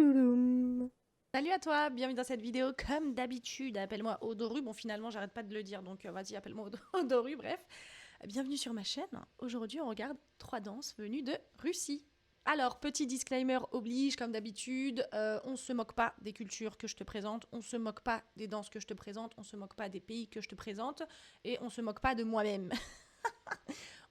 Toulouloum. Salut à toi, bienvenue dans cette vidéo. Comme d'habitude, appelle-moi Odoru. Bon, finalement, j'arrête pas de le dire, donc vas-y, appelle-moi Odoru. Bref, bienvenue sur ma chaîne. Aujourd'hui, on regarde 3 danses venues de Russie. Alors, petit disclaimer oblige, comme d'habitude, on se moque pas des cultures que je te présente, on se moque pas des danses que je te présente, on se moque pas des pays que je te présente, et on se moque pas de moi-même.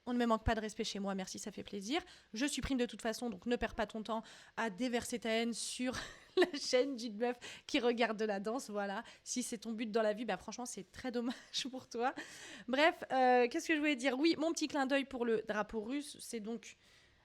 On ne me manque pas de respect chez moi, merci, ça fait plaisir. Je supprime de toute façon, donc ne perds pas ton temps à déverser ta haine sur la chaîne d'une meuf qui regarde de la danse, voilà. Si c'est ton but dans la vie, bah franchement, c'est très dommage pour toi. Bref, qu'est-ce que je voulais dire? Oui, mon petit clin d'œil pour le drapeau russe, c'est donc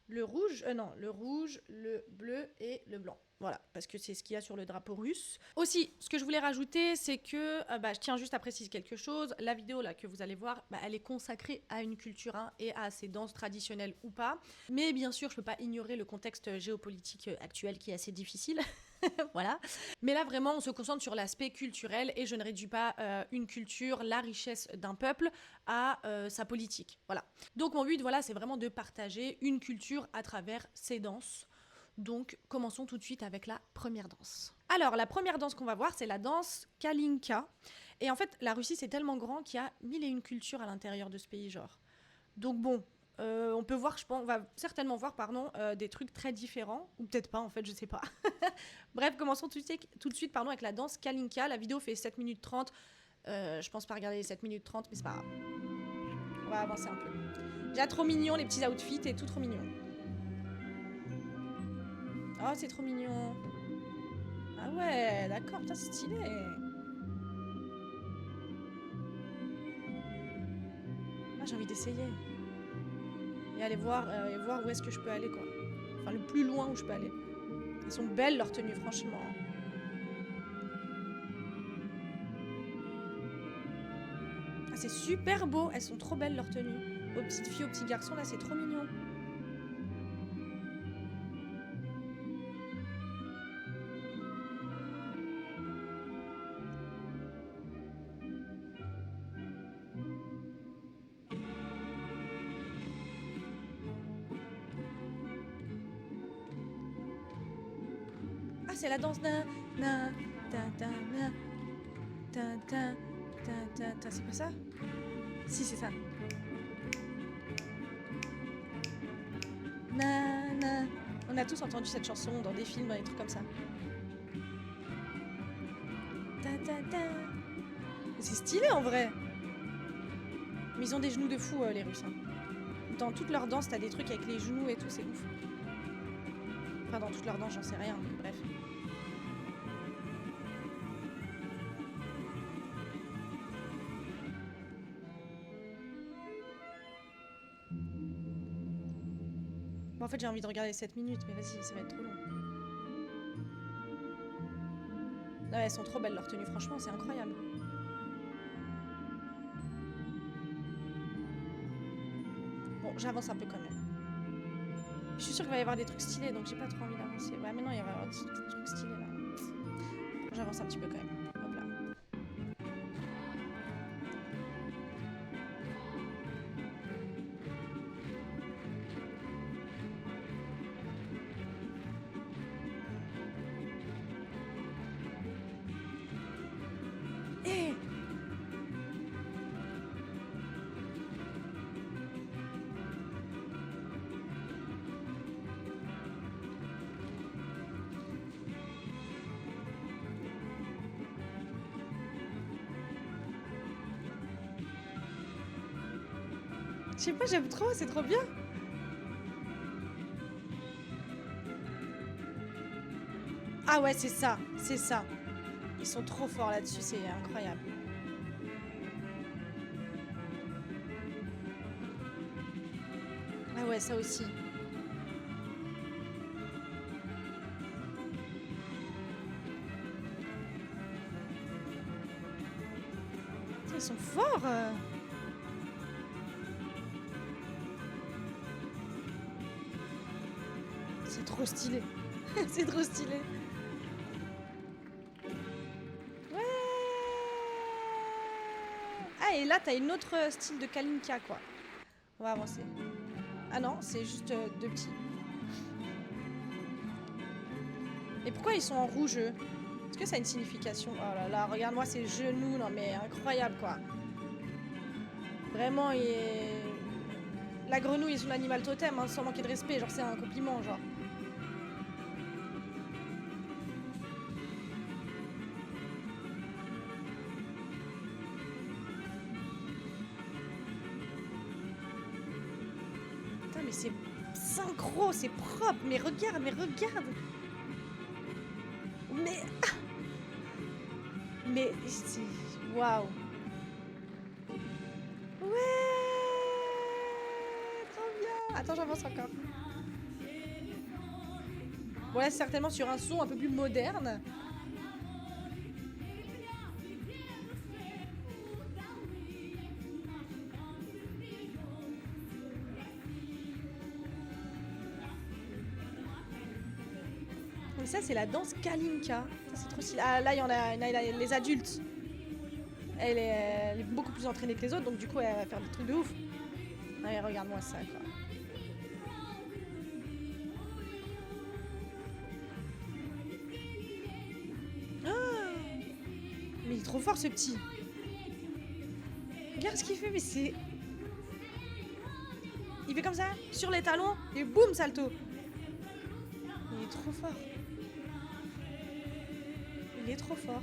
le rouge, le rouge, le bleu et le blanc. Voilà, parce que c'est ce qu'il y a sur le drapeau russe. Aussi, ce que je voulais rajouter, c'est que, je tiens juste à préciser quelque chose. La vidéo là que vous allez voir, elle est consacrée à une culture et à ses danses traditionnelles ou pas. Mais bien sûr, je peux pas ignorer le contexte géopolitique actuel qui est assez difficile. Voilà. Mais là, vraiment, on se concentre sur l'aspect culturel et je ne réduis pas une culture, la richesse d'un peuple à sa politique. Voilà. Donc mon but, voilà, c'est vraiment de partager une culture à travers ces danses. Donc commençons tout de suite avec la première danse. Alors la première danse qu'on va voir, c'est la danse Kalinka. Et en fait, la Russie, c'est tellement grand qu'il y a 1001 cultures à l'intérieur de ce pays, genre. Donc bon, on peut voir, je pense, on va certainement voir, des trucs très différents, ou peut-être pas en fait, je sais pas. Bref, commençons tout de suite avec la danse Kalinka. La vidéo fait 7 minutes 30. Je pense pas regarder les 7 minutes 30, mais c'est pas grave. On va avancer un peu. Déjà trop mignon, les petits outfits et tout trop mignon. Oh, c'est trop mignon. Ah ouais, d'accord, putain, c'est stylé. Ah, j'ai envie d'essayer. Et aller voir, où est-ce que je peux aller, quoi. Enfin, le plus loin où je peux aller. Elles sont belles, leurs tenues, franchement. Ah, c'est super beau. Elles sont trop belles, leurs tenues. Aux petites filles, aux petits garçons, là, c'est trop mignon. Ah, c'est la danse na na ta ta na ta ta ta ta ta. C'est pas ça? Si, c'est ça. Na na. On a tous entendu cette chanson dans des films, dans des trucs comme ça. Ta ta ta. C'est stylé en vrai. Mais ils ont des genoux de fou, les Russes. Hein. Dans toute leur danse, t'as des trucs avec les genoux et tout, c'est ouf. Enfin, dans toute leur danse, j'en sais rien, mais bref. Bon, en fait, j'ai envie de regarder 7 minutes, mais vas-y, ça va être trop long. Non, elles sont trop belles, leurs tenues, franchement, c'est incroyable. Bon, j'avance un peu quand même. Je suis sûre qu'il va y avoir des trucs stylés, donc j'ai pas trop envie d'avancer. Ouais, mais non, il va y avoir des trucs stylés là. J'avance un petit peu quand même. Hop là. Hé! Je sais pas, j'aime trop, c'est trop bien. Ah ouais, c'est ça, c'est ça. Ils sont trop forts là-dessus, c'est incroyable. Ah ouais, ça aussi. Ils sont forts. C'est trop stylé. C'est trop stylé. Ouais. Ah, et là, t'as une autre style de Kalinka, quoi. On va avancer. Ah non, c'est juste deux petits. Et pourquoi ils sont en rouge, eux? Est-ce que ça a une signification? Oh là là, regarde-moi ces genoux, non mais incroyable, quoi. Vraiment, la grenouille est son animal totem, hein, sans manquer de respect, genre c'est un compliment, genre. Putain, mais c'est synchro, c'est propre, mais regarde, mais regarde. Mais... Mais... Waouh. Ouais, trop bien. Attends, j'avance encore. Bon là, c'est certainement sur un son un peu plus moderne. Mais ça, c'est la danse Kalinka. C'est trop stylé. Ah, là, il y en a, les adultes. Elle est beaucoup plus entraînée que les autres, donc du coup, elle va faire des trucs de ouf. Non, mais regarde-moi ça, quoi. Ah, mais il est trop fort, ce petit. Regarde ce qu'il fait, mais c'est... Il fait comme ça, sur les talons, et boum, salto. Il est trop fort. Il est trop fort.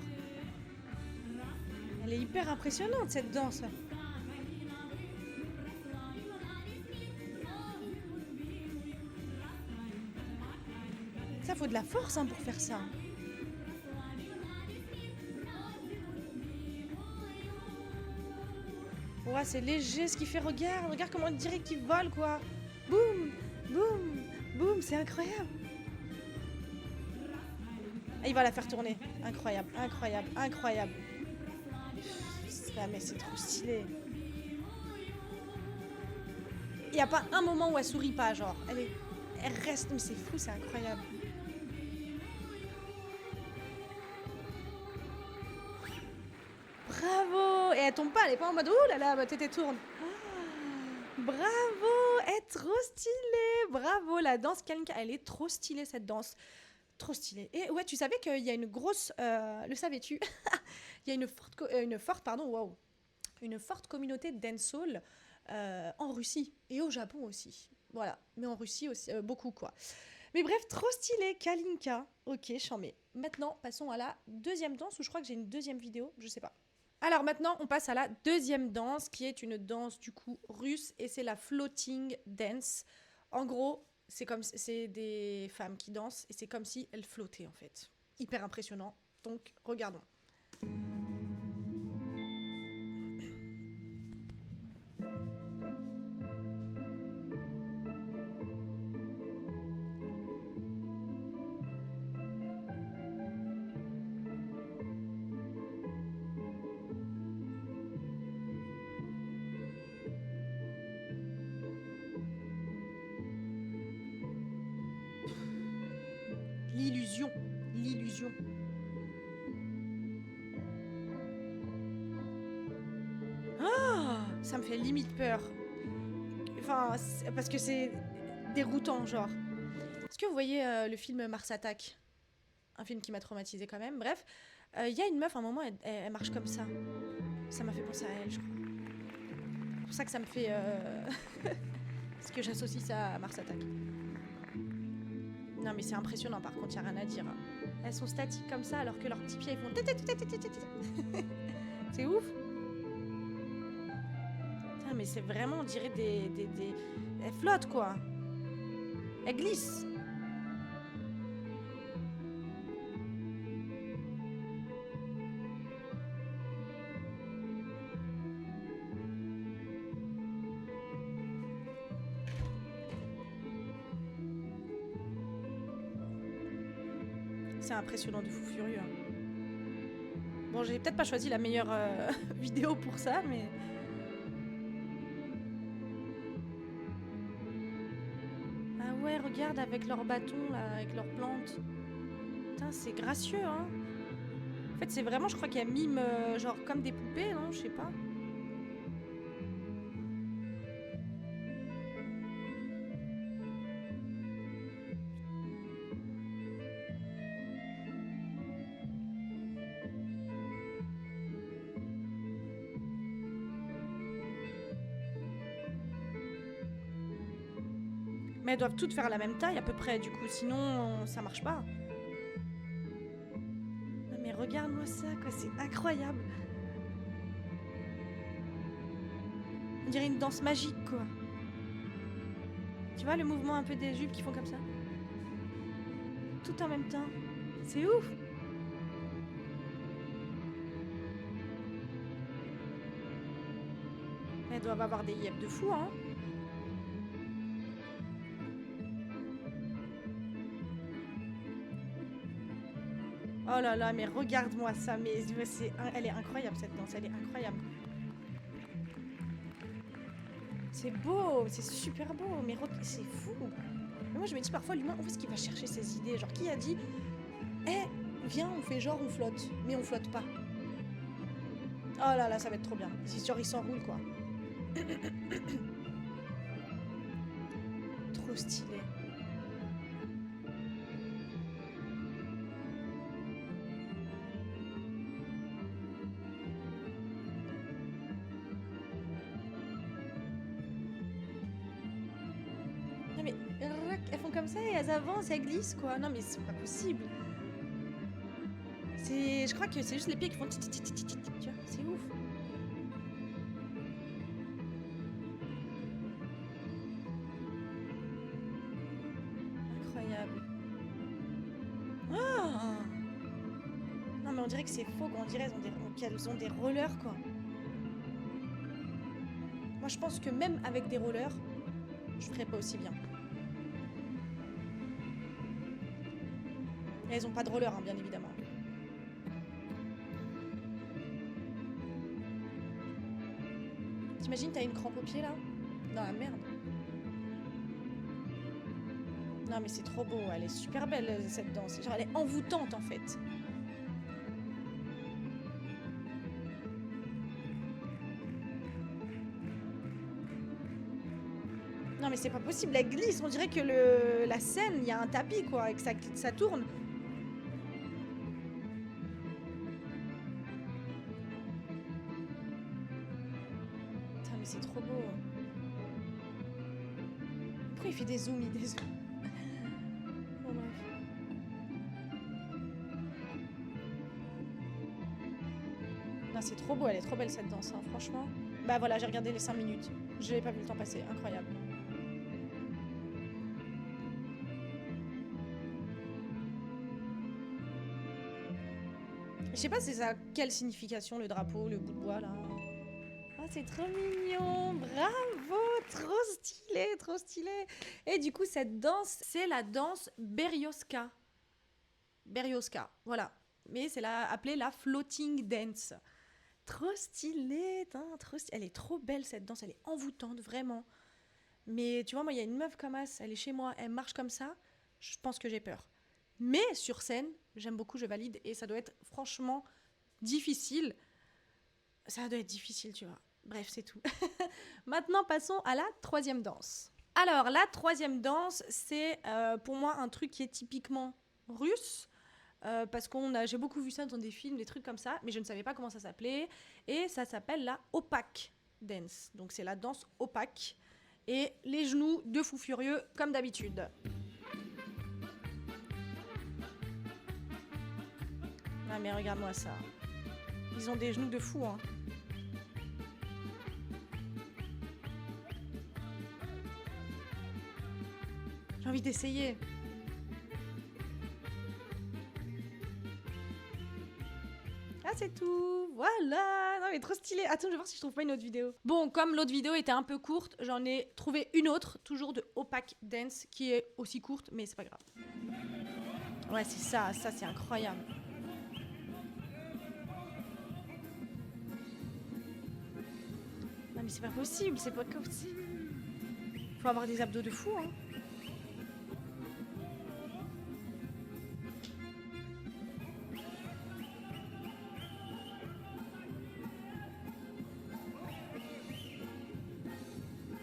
Elle est hyper impressionnante, cette danse. Ça, faut de la force, hein, pour faire ça. Ouais, c'est léger ce qu'il fait. Regarde, regarde comment on dirait qu'il vole, quoi. Boum, boum, boum, c'est incroyable. Et il va la faire tourner. Incroyable, incroyable, incroyable. Ah, mais c'est trop stylé. Il n'y a pas un moment où elle sourit pas, genre. Elle reste, mais c'est fou, c'est incroyable. Bravo. Et elle tombe pas, elle est pas en mode ouh là là, ma tête tourne. Bravo, elle est trop stylée. Bravo, la danse Kalinka, elle est trop stylée, cette danse. Trop stylée. Et ouais, tu savais qu'il y a une grosse... le savais-tu? Il y a une forte communauté de dancehall en Russie et au Japon aussi. Voilà, mais en Russie aussi, beaucoup, quoi. Mais bref, trop stylé, Kalinka. Ok, j'en mets. Maintenant, passons à la deuxième danse, où je crois que j'ai une deuxième vidéo, je sais pas. Alors maintenant, on passe à la deuxième danse, qui est une danse du coup russe, et c'est la floating dance. En gros, c'est des femmes qui dansent, et c'est comme si elles flottaient en fait. Hyper impressionnant. Donc, regardons. L'illusion. L'illusion. Ah, ça me fait limite peur. Enfin, parce que c'est déroutant, genre. Est-ce que vous voyez le film Mars Attack? Un film qui m'a traumatisé quand même. Bref, il y a une meuf, à un moment, elle marche comme ça. Ça m'a fait penser à elle, je crois. C'est pour ça que ça me fait... Parce que j'associe ça à Mars Attack. Non, mais c'est impressionnant, par contre, il n'y a rien à dire. Elles sont statiques comme ça, alors que leurs petits pieds, ils font... C'est ouf. Putain, mais c'est vraiment, on dirait des... Elles flottent, quoi. Elles glissent. C'est impressionnant de fou furieux. Bon, j'ai peut-être pas choisi la meilleure vidéo pour ça, mais... Ah ouais, regarde avec leurs bâtons, là, avec leurs plantes. Putain, c'est gracieux, hein. En fait, c'est vraiment, je crois qu'elles miment, genre, comme des poupées, non? Je sais pas. Mais elles doivent toutes faire la même taille à peu près, du coup, sinon ça marche pas. Non mais regarde-moi ça, quoi, c'est incroyable. On dirait une danse magique, quoi. Tu vois le mouvement un peu des jupes qui font comme ça? Tout en même temps. C'est ouf! Elles doivent avoir des yeux de fou, hein? Oh là là, mais regarde-moi ça, mais elle est incroyable cette danse, elle est incroyable. C'est beau, c'est super beau, mais c'est fou. Mais moi je me dis parfois l'humain, où est-ce qu'il va chercher ses idées? Genre qui a dit, eh, viens on fait genre on flotte, mais on flotte pas. Oh là là, ça va être trop bien. Genre il s'enroule quoi. Trop stylé. Non mais elles font comme ça et elles avancent, elles glissent quoi. Non mais c'est pas possible. Je crois que c'est juste les pieds qui font tu vois, c'est ouf. Incroyable. Oh non mais on dirait que c'est faux, on dirait qu'elles ont des rollers quoi. Moi je pense que même avec des rollers, je ferais pas aussi bien. Et elles ont pas de rollers, hein, bien évidemment. T'imagines, t'as une crampe au pied là? Dans la merde. Non mais c'est trop beau, elle est super belle cette danse. Genre elle est envoûtante en fait. Non mais c'est pas possible, elle glisse, on dirait que la scène, il y a un tapis quoi, et que ça tourne. Putain mais c'est trop beau. Pourquoi il fait des zooms, Bon bref. Non c'est trop beau, elle est trop belle cette danse, hein, franchement. Bah voilà, j'ai regardé les 5 minutes. J'ai pas vu le temps passer, incroyable. Je sais pas c'est ça, quelle signification le drapeau, le bout de bois là. Ah c'est trop mignon, bravo, trop stylé, trop stylé. Et du coup cette danse, c'est la danse Berioska. Berioska, voilà. Mais c'est appelée la floating dance. Trop stylé, trop stylé. Elle est trop belle cette danse, elle est envoûtante vraiment. Mais tu vois, moi il y a une meuf comme ça, elle est chez moi, elle marche comme ça, je pense que j'ai peur. Mais sur scène, j'aime beaucoup, je valide, et ça doit être franchement difficile. Ça doit être difficile, tu vois. Bref, c'est tout. Maintenant, passons à la troisième danse. Alors, la troisième danse, c'est pour moi un truc qui est typiquement russe. Parce que j'ai beaucoup vu ça dans des films, des trucs comme ça, mais je ne savais pas comment ça s'appelait. Et ça s'appelle la opaque dance. Donc c'est la danse opaque. Et les genoux de fou furieux, comme d'habitude. Ah mais regarde-moi ça. Ils ont des genoux de fou, hein. J'ai envie d'essayer. Ah c'est tout, voilà. Non mais trop stylé. Attends, je vais voir si je trouve pas une autre vidéo. Bon, comme l'autre vidéo était un peu courte, j'en ai trouvé une autre, toujours de Opaque Dance, qui est aussi courte, mais c'est pas grave. Ouais, c'est ça c'est incroyable. Non mais c'est pas possible, c'est pas possible. Faut avoir des abdos de fou, hein.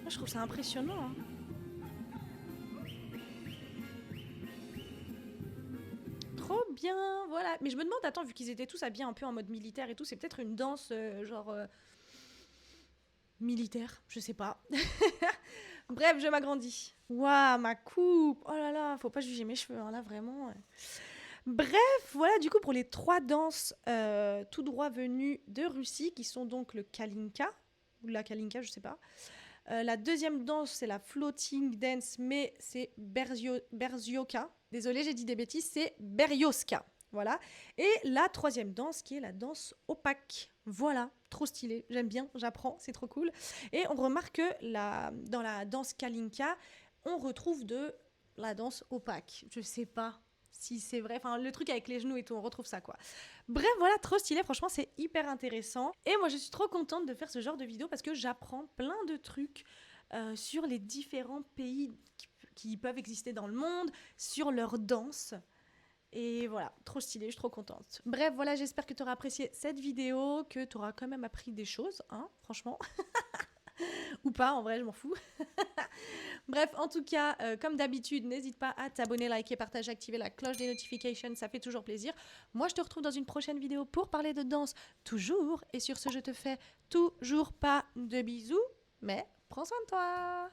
Moi, je trouve ça impressionnant, hein. Trop bien, voilà. Mais je me demande, attends, vu qu'ils étaient tous habillés un peu en mode militaire et tout, c'est peut-être une danse militaire, je sais pas. Bref, je m'agrandis. Waouh, ma coupe! Oh là là, faut pas juger mes cheveux, hein, là vraiment. Bref, voilà du coup pour les trois danses tout droit venues de Russie, qui sont donc le Kalinka, ou la Kalinka, je sais pas. La deuxième danse, c'est la floating dance, mais c'est Berzioka. Désolée, j'ai dit des bêtises, c'est Berioska. Voilà. Et la troisième danse, qui est la danse opaque. Voilà, trop stylé, j'aime bien, j'apprends, c'est trop cool. Et on remarque que dans la danse Kalinka, on retrouve de la danse opaque. Je sais pas si c'est vrai, enfin le truc avec les genoux et tout, on retrouve ça quoi. Bref, voilà, trop stylé, franchement c'est hyper intéressant. Et moi je suis trop contente de faire ce genre de vidéo parce que j'apprends plein de trucs sur les différents pays qui peuvent exister dans le monde, sur leurs danses. Et voilà, trop stylé, je suis trop contente. Bref, voilà, j'espère que tu auras apprécié cette vidéo, que tu auras quand même appris des choses, hein, franchement. Ou pas, en vrai, je m'en fous. Bref, en tout cas, comme d'habitude, n'hésite pas à t'abonner, liker, partager, activer la cloche des notifications, ça fait toujours plaisir. Moi, je te retrouve dans une prochaine vidéo pour parler de danse, toujours. Et sur ce, je te fais toujours pas de bisous, mais prends soin de toi.